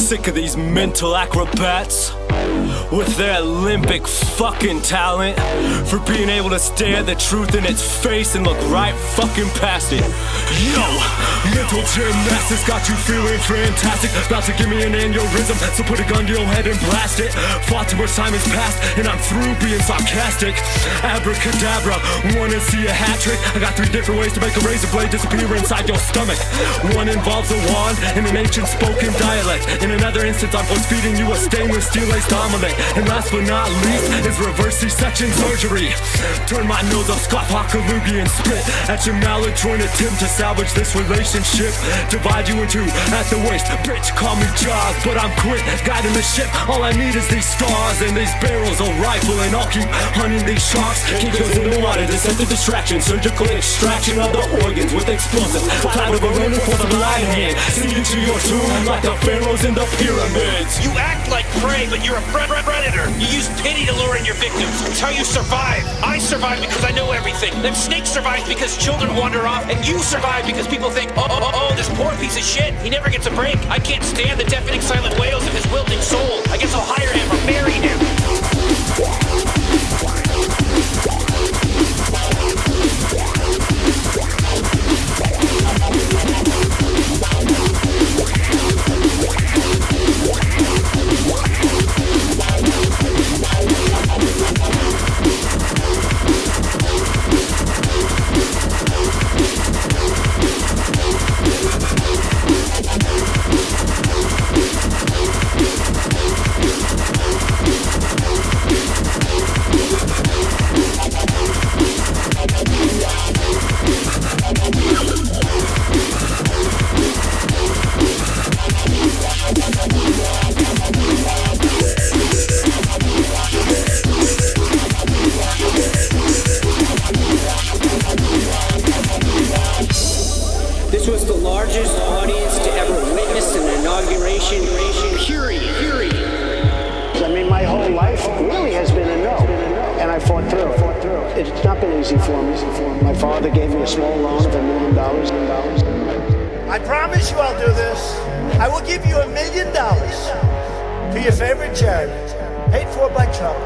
sick of these mental acrobats with their Olympic fucking talent for being able to stare the truth in its face and look right fucking past it. Yo, mental gymnastics got you feeling fantastic. About to give me an aneurysm, so put a gun to your head and blast it. Far too much time has passed and I'm through being sarcastic. Abracadabra, wanna see a hat trick? I got 3 different ways to make a razor blade disappear inside your stomach. One involves a wand and an ancient spoken dialect. In another instance, I'm force feeding you a stainless steel-laced omelet. And last but not least is reverse C-section surgery. Turn my nose up, scoff, hakalugi, and spit at your maladroit attempt to salvage this relationship. Divide you in 2 at the waist. Bitch, call me Jaws, but I'm quit guiding the ship. All I need is these stars and these barrels of rifle, and I'll keep hunting these sharks. Keep those in the water, deceptive distraction, surgical extraction of the organs with explosives. A cloud of a running for the lion hand, sink into your tomb like the pharaohs in the pyramids. You act like prey, but you're a predator. You use pity to lure in your victims. It's how you survive. I survive because I know everything. Them snakes survive because children wander off, and you survive because people think, oh, this poor piece of shit, he never gets a break. I can't stand the deafening silent wails of his wilting soul. I guess I'll hire him or marry him. It's not been easy for me. My father gave me a small loan of $1 million. I promise you I'll do this. I will give you $1 million to your favorite charity, paid for by Trump,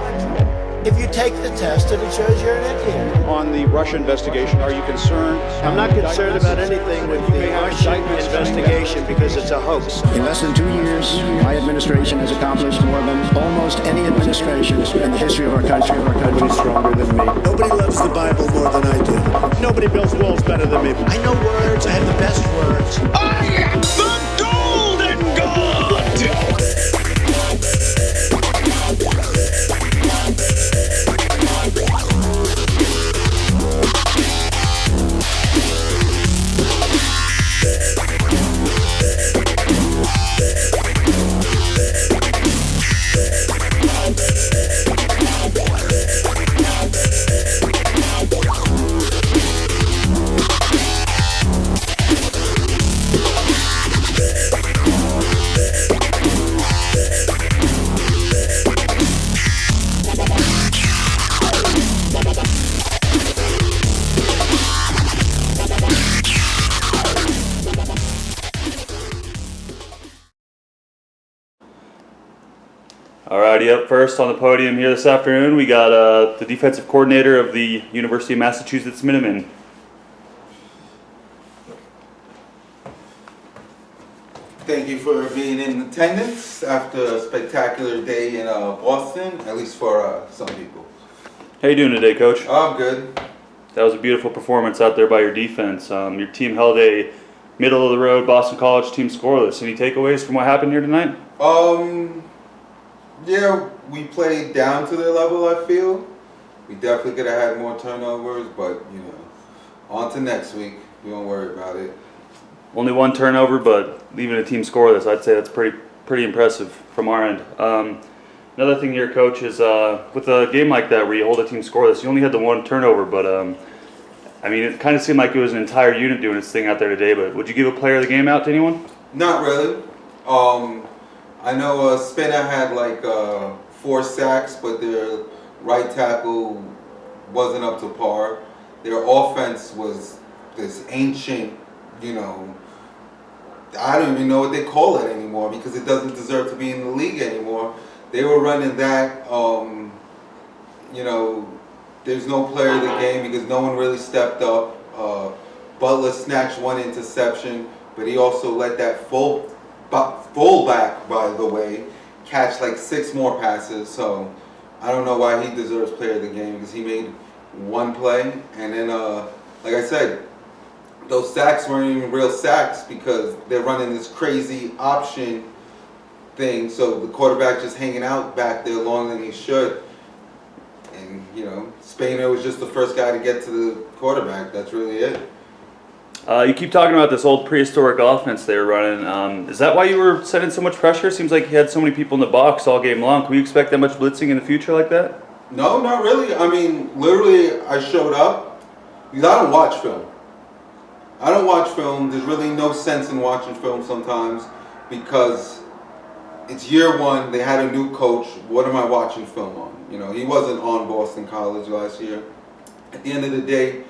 if you take the test and it shows you're an Indian. On the Russia investigation, are you concerned? I'm not concerned about anything with the Russia investigation because it's a hoax. In less than 2 years, my administration has accomplished more than almost any administration in the history of our country. Nobody's stronger than me. Nobody loves the Bible more than I do. Nobody builds walls better than me. I know words. I have the best words. I am the Golden God! Alrighty, up first on the podium here this afternoon, we got the defensive coordinator of the University of Massachusetts Minutemen. Thank you for being in attendance after a spectacular day in Boston, at least for some people. How you doing today, Coach? Oh, I'm good. That was a beautiful performance out there by your defense. Your team held a middle-of-the-road Boston College team scoreless. Any takeaways from what happened here tonight? Yeah, we played down to their level, I feel. We definitely could have had more turnovers, but, you know, on to next week. We won't worry about it. Only 1 turnover, but leaving a team scoreless, I'd say that's pretty impressive from our end. Another thing here, Coach, is with a game like that where you hold a team scoreless, you only had the 1 turnover, but I mean, it kind of seemed like it was an entire unit doing its thing out there today, but would you give a player of the game out to anyone? Not really. I know Spinner had like 4 sacks, but their right tackle wasn't up to par. Their offense was this ancient, you know, I don't even know what they call it anymore because it doesn't deserve to be in the league anymore. They were running that, there's no player of the game because no one really stepped up. Butler snatched one interception, but he also let that fullback, by the way, catch like 6 more passes. So I don't know why he deserves player of the game because he made one play. And then, like I said, those sacks weren't even real sacks because they're running this crazy option thing. So the quarterback just hanging out back there longer than he should. And, Spainer was just the first guy to get to the quarterback. That's really it. You keep talking about this old prehistoric offense they were running. Is that why you were sending so much pressure? Seems like you had so many people in the box all game long. Can we expect that much blitzing in the future like that? No, not really. I mean, literally, I showed up because I don't watch film. There's really no sense in watching film sometimes because it's year one. They had a new coach. What am I watching film on? He wasn't on Boston College last year. At the end of the day,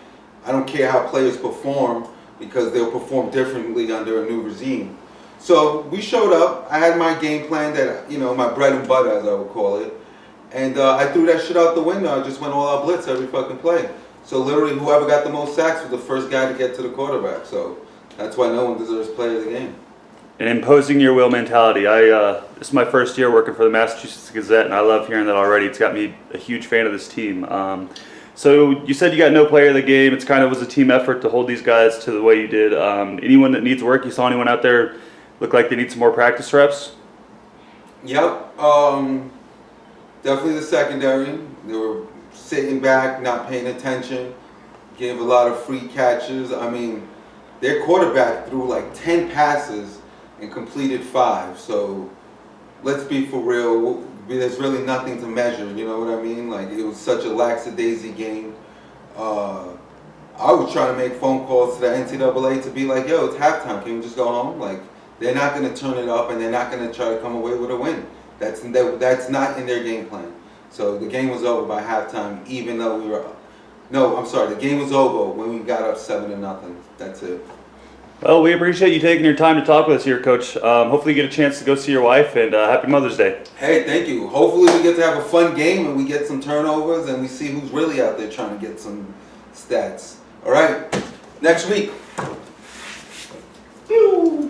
I don't care how players perform because they'll perform differently under a new regime. So we showed up. I had my game plan that, my bread and butter, as I would call it. And I threw that shit out the window. I just went all out blitz every fucking play. So literally whoever got the most sacks was the first guy to get to the quarterback. So that's why no one deserves player of the game. An imposing your will mentality. This is my first year working for the Massachusetts Gazette, and I love hearing that already. It's got me a huge fan of this team. So you said you got no player of the game. It's kind of was a team effort to hold these guys to the way you did. Anyone that needs work, you saw anyone out there look like they need some more practice reps? Yep. Definitely the secondary. They were sitting back, not paying attention, gave a lot of free catches. I mean, their quarterback threw like 10 passes and completed 5. So let's be for real. There's really nothing to measure, you know what I mean? Like, it was such a lackadaisy game. I was trying to make phone calls to the NCAA to be like, yo, it's halftime. Can we just go home? Like, they're not going to turn it up and they're not going to try to come away with a win. That's not in their game plan. So the game was over by halftime, even though we were... No, I'm sorry. The game was over when we got up 7-0. That's it. Well, we appreciate you taking your time to talk with us here, Coach. Hopefully you get a chance to go see your wife, and happy Mother's Day. Hey, thank you. Hopefully we get to have a fun game and we get some turnovers and we see who's really out there trying to get some stats. All right, next week. Woo.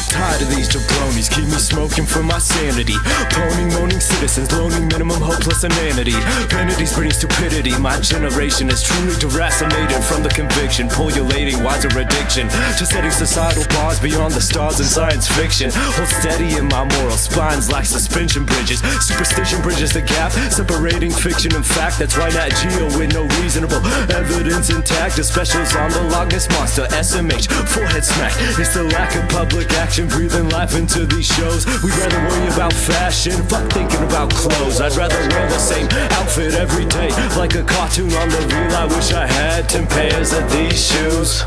Tired of these jabronis, keep me smoking for my sanity. Proning, moaning citizens, loaning minimum hopeless inanity. Vanity's breeding stupidity, my generation is truly deracinated from the conviction, pullulating wiser addiction to setting societal bars beyond the stars in science fiction. Hold steady in my moral spines like suspension bridges. Superstition bridges the gap, separating fiction and fact. That's right, Nat Geo with no reasonable evidence intact. The specials on the Loch Ness Monster, SMH, forehead smack. It's the lack of public action, breathing life into these shows. We'd rather worry about fashion, fuck thinking about clothes. I'd rather wear the same outfit every day, like a cartoon on the reel. I wish I had 10 pairs of these shoes.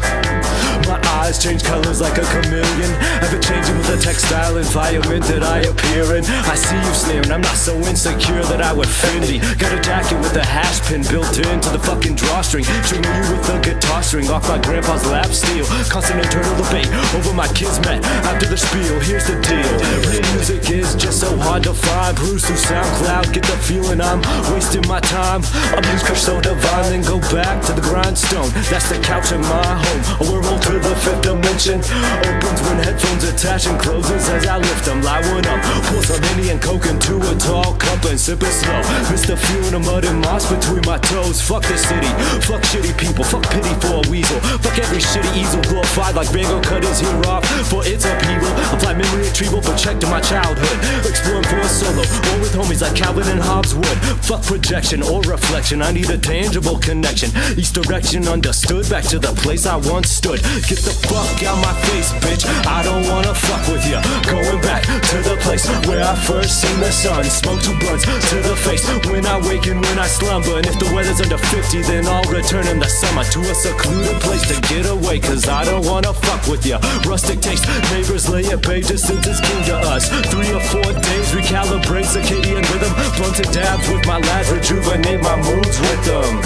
My eyes change colors like a chameleon, ever changing with the textile environment that I appear in. I see you sneering, I'm not so insecure that I would Fendi. Got a jacket with a hash pin built into the fucking drawstring, stringing you with a guitar string off my grandpa's lap steel. Constant internal debate over my kismet after the spiel. Here's the deal, real music is just so hard to find. Bruce through SoundCloud, get the feeling I'm wasting my time. A blues crush so divine, then go back to the grindstone. That's the couch in my home, a wormhole to the 5th dimension. Opens when headphones attach and closes as I lift them. Light one up, pour some Henny and Coke into a tall cup and sip it slow. Miss the feeling of mud and moss between my toes. Fuck the city, fuck shitty people, fuck pity for a weasel. Fuck every shitty easel, glorified like Van Gogh cut his hair off for its upheaval. Apply memory retrieval, but check to my childhood. Exploring for a solo, or with homies like Calvin and Hobbes would. Fuck projection or reflection, I need a tangible connection. Each direction understood, back to the place I once stood. Get the fuck out out my face, bitch. I don't wanna fuck with ya. Going back to the place where I first seen the sun. Smoke 2 blunts to the face when I wake and when I slumber. And if the weather's under 50, then I'll return in the summer to a secluded place to get away, cause I don't wanna fuck with ya. Rustic taste, neighbors lay at bay, just since it's king to us. 3 or 4 days, recalibrate circadian rhythm. Blunts and dabs with my lads, rejuvenate my moods with them.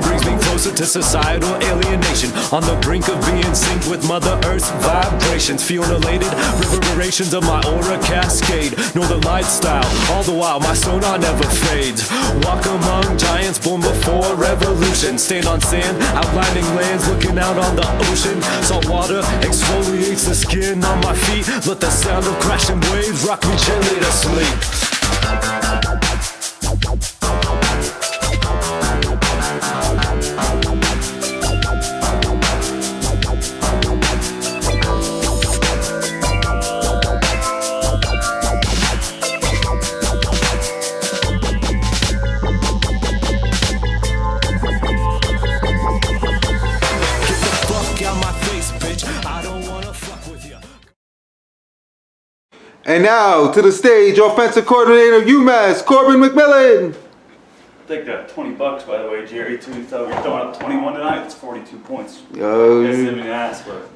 Brings me closer to societal alienation, on the brink of being synced with Mother Earth's vibrations. Feel elated, reverberations of my aura cascade. Northern lifestyle, all the while my sonar never fades. Walk among giants born before revolution. Stand on sand, outlining lands, looking out on the ocean. Salt water exfoliates the skin on my feet. Let the sound of crashing waves rock me gently to sleep. And now to the stage, offensive coordinator of UMass, Corbin McMillan. I think that $20, by the way, Jerry. Too. You're throwing up 21 tonight. It's 42 points. I didn't even ask, but.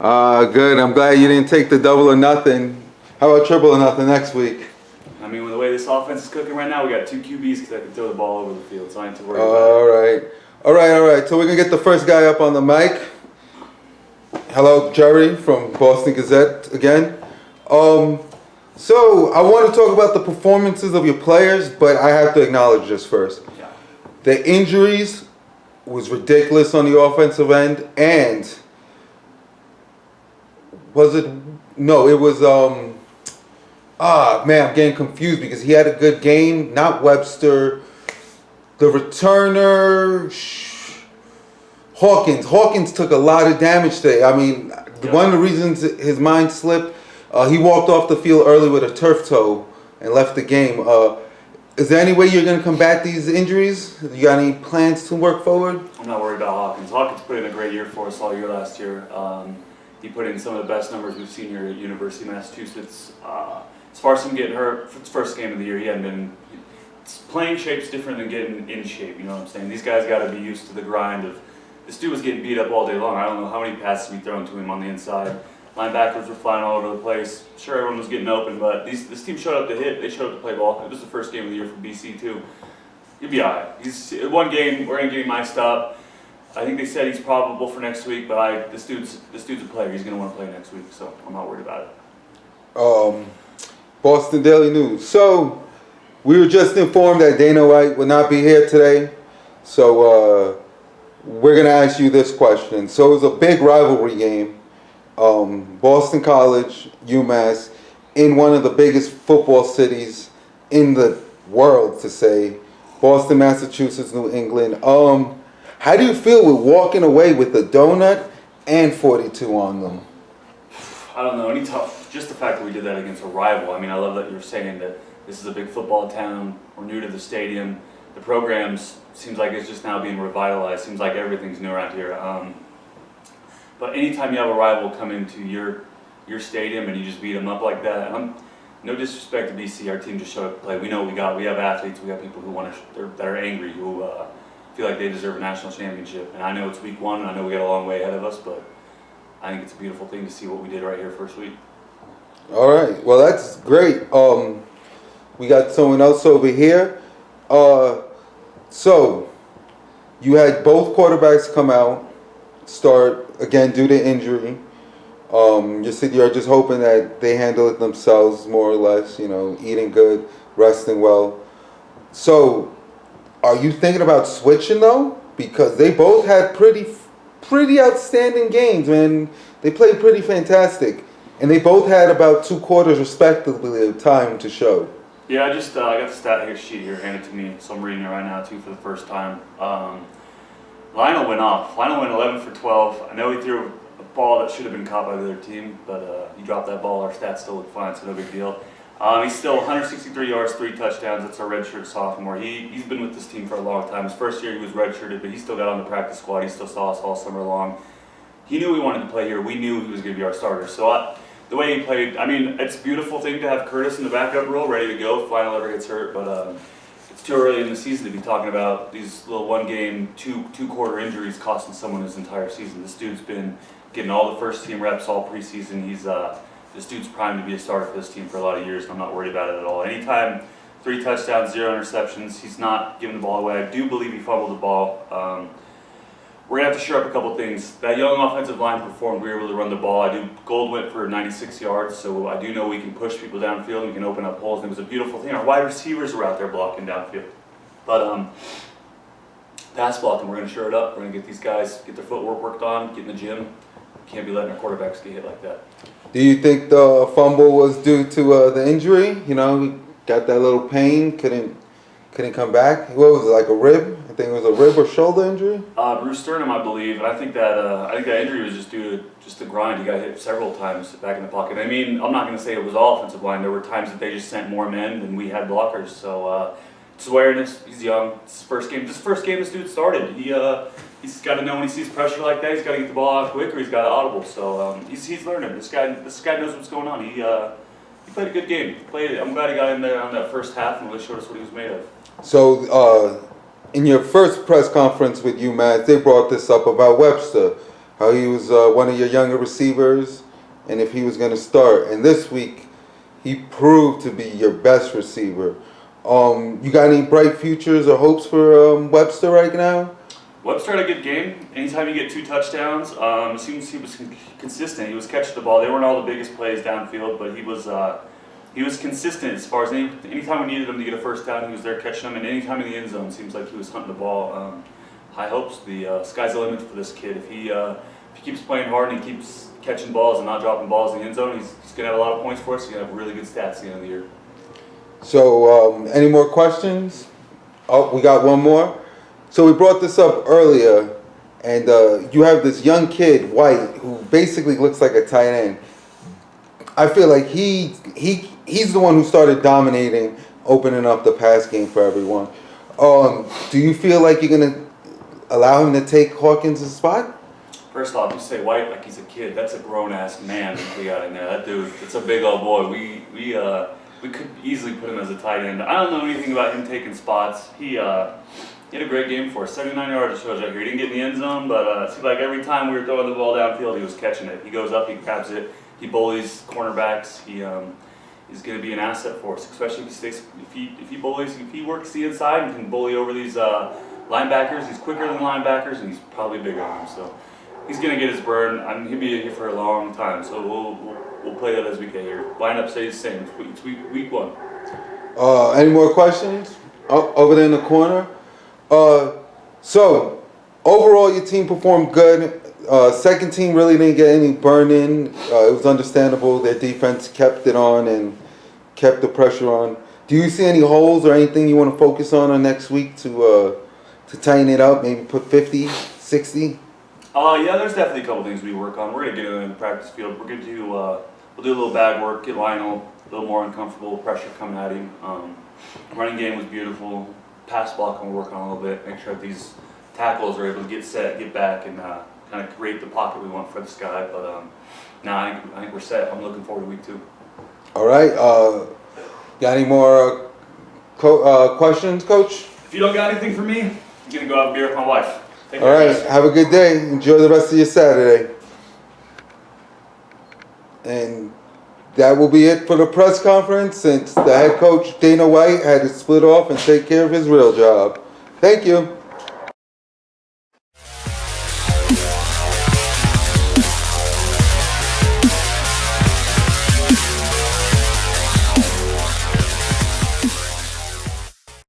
Good. I'm glad you didn't take the double or nothing. How about triple or nothing next week? I mean, with the way this offense is cooking right now, we got 2 QBs because I can throw the ball over the field, so I ain't too worried about it. All right. So we're gonna get the first guy up on the mic. Hello, Jerry from Boston Gazette again. So I want to talk about the performances of your players, but I have to acknowledge this first. Yeah. The injuries was ridiculous on the offensive end, and it was I'm getting confused because he had a good game, not Webster. The returner, Hawkins took a lot of damage today. I mean, one of the reasons his mind slipped, he walked off the field early with a turf toe and left the game. Is there any way you're going to combat these injuries? You got any plans to work forward? I'm not worried about Hawkins. Hawkins put in a great year for us all year last year. He put in some of the best numbers we've seen here at University of Massachusetts. As far as him getting hurt, for his first game of the year, he hadn't been. Playing shape's different than getting in shape, you know what I'm saying? These guys got to be used to the grind of. This dude was getting beat up all day long. I don't know how many passes we thrown to him on the inside. Linebackers were flying all over the place. Sure, everyone was getting open, but this team showed up to hit. They showed up to play ball. It was the first game of the year for BC too. He'll be all right. He's one game. We're gonna get him iced up. I think they said he's probable for next week, but this dude's a player. He's gonna want to play next week, so I'm not worried about it. Boston Daily News. So we were just informed that Dana White will not be here today. So we're gonna ask you this question. So it was a big rivalry game. Boston College, UMass, in one of the biggest football cities in the world, to say, Boston, Massachusetts, New England. How do you feel with walking away with the donut and 42 on them? I don't know, just the fact that we did that against a rival. I mean, I love that you're saying that this is a big football town, we're new to the stadium, the programs seems like it's just now being revitalized, seems like everything's new around here. But anytime you have a rival come into your stadium and you just beat them up like that, no disrespect to BC, our team just showed up to play. We know what we got. We have athletes. We have people who that are angry, who feel like they deserve a national championship. And I know it's week 1, and I know we got a long way ahead of us, but I think it's a beautiful thing to see what we did right here first week. All right. Well, that's great. We got someone else over here. So you had both quarterbacks come out, start again due to injury. You said you're just hoping that they handle it themselves, more or less, eating good, resting well. So are you thinking about switching though? Because they both had pretty outstanding games, man. They played pretty fantastic. And they both had about 2 quarters respectively of time to show. Yeah, I got the stat sheet here handed to me, so I'm reading it right now too for the first time. Lionel went off. Lionel went 11 for 12. I know he threw a ball that should have been caught by the other team, but he dropped that ball. Our stats still look fine, so no big deal. He's still 163 yards, 3 touchdowns. That's our redshirt sophomore. He's been with this team for a long time. His first year he was redshirted, but he still got on the practice squad. He still saw us all summer long. He knew we wanted to play here. We knew he was going to be our starter. So the way he played, I mean, it's a beautiful thing to have Curtis in the backup role, ready to go if Lionel ever gets hurt, but it's too early in the season to be talking about these little one-game, two-quarter injuries costing someone his entire season. This dude's been getting all the first-team reps all preseason. This dude's primed to be a starter for this team for a lot of years, and I'm not worried about it at all. Anytime 3 touchdowns, 0 interceptions, he's not giving the ball away. I do believe he fumbled the ball. We're going to have to shore up a couple things. That young offensive line performed. We were able to run the ball. Gold went for 96 yards, so I do know we can push people downfield and we can open up holes. And it was a beautiful thing. Our wide receivers were out there blocking downfield. But pass blocking, we're going to shore it up. We're going to get these guys, get their footwork worked on, get in the gym. Can't be letting our quarterbacks get hit like that. Do you think the fumble was due to the injury? You know, he got that little pain, couldn't come back. What was it, like a rib? I think it was a rib or shoulder injury. Bruce sternum, I believe, and I think that injury was just due to just the grind. He got hit several times back in the pocket. I mean, I'm not going to say it was all offensive line. There were times that they just sent more men than we had blockers. So it's awareness. He's young. It's his first game. This dude started. He's got to know when he sees pressure like that, he's got to get the ball out quick or he's got to audible. So he's learning. This guy knows what's going on. He played a good game. I'm glad he got in there on that first half and really showed us what he was made of. So in your first press conference with UMass, they brought this up about Webster, how he was one of your younger receivers and if he was going to start. And this week, he proved to be your best receiver. You got any bright futures or hopes for Webster right now? Webster had a good game. Anytime you get 2 touchdowns, it seems he was consistent. He was catching the ball. They weren't all the biggest plays downfield, but he was consistent as far as anytime we needed him to get a first down, he was there catching them. And anytime in the end zone, it seems like he was hunting the ball. High hopes. The sky's the limit for this kid. If he keeps playing hard and he keeps catching balls and not dropping balls in the end zone, he's going to have a lot of points for us. He's going to have really good stats at the end of the year. So, any more questions? Oh, we got one more. So we brought this up earlier, and you have this young kid, White, who basically looks like a tight end. I feel like he's the one who started dominating, opening up the pass game for everyone. Do you feel like you're going to allow him to take Hawkins' spot? First off, you say White like he's a kid. That's a grown-ass man that we got in there. That dude, it's a big old boy. We could easily put him as a tight end. I don't know anything about him taking spots. He had a great game for us. 79 yards, it shows right here. He didn't get in the end zone, but it seemed like every time we were throwing the ball downfield, he was catching it. He goes up, he grabs it, he bullies cornerbacks. He's going to be an asset for us, especially if he works the inside and can bully over these linebackers. He's quicker than linebackers, and he's probably bigger than them. So he's going to get his burn. He'll be here for a long time. So we'll play that as we get here. Lineup stays the same. It's week 1. Any more questions? Over there in the corner. So overall, your team performed good. Second team really didn't get any burn-in. It was understandable. Their defense kept it on and kept the pressure on. Do you see any holes or anything you want to focus on next week to tighten it up? Maybe put 50, 60? Yeah, there's definitely a couple things we work on. We're going to get in the practice field. We're going to we'll do a little bag work, get Lionel a little more uncomfortable, pressure coming at him. Running game was beautiful. Pass blocking we'll work on a little bit. Make sure that these tackles are able to get set, get back, and kind of create the pocket we want for this guy. But I think we're set. I'm looking forward to week 2. All right. Got any more questions, Coach? If you don't got anything for me, I'm going to go out and beer with my wife. Take care, all right. guys. Have a good day. Enjoy the rest of your Saturday. And that will be it for the press conference, since the head coach, Dana White, had to split off and take care of his real job. Thank you.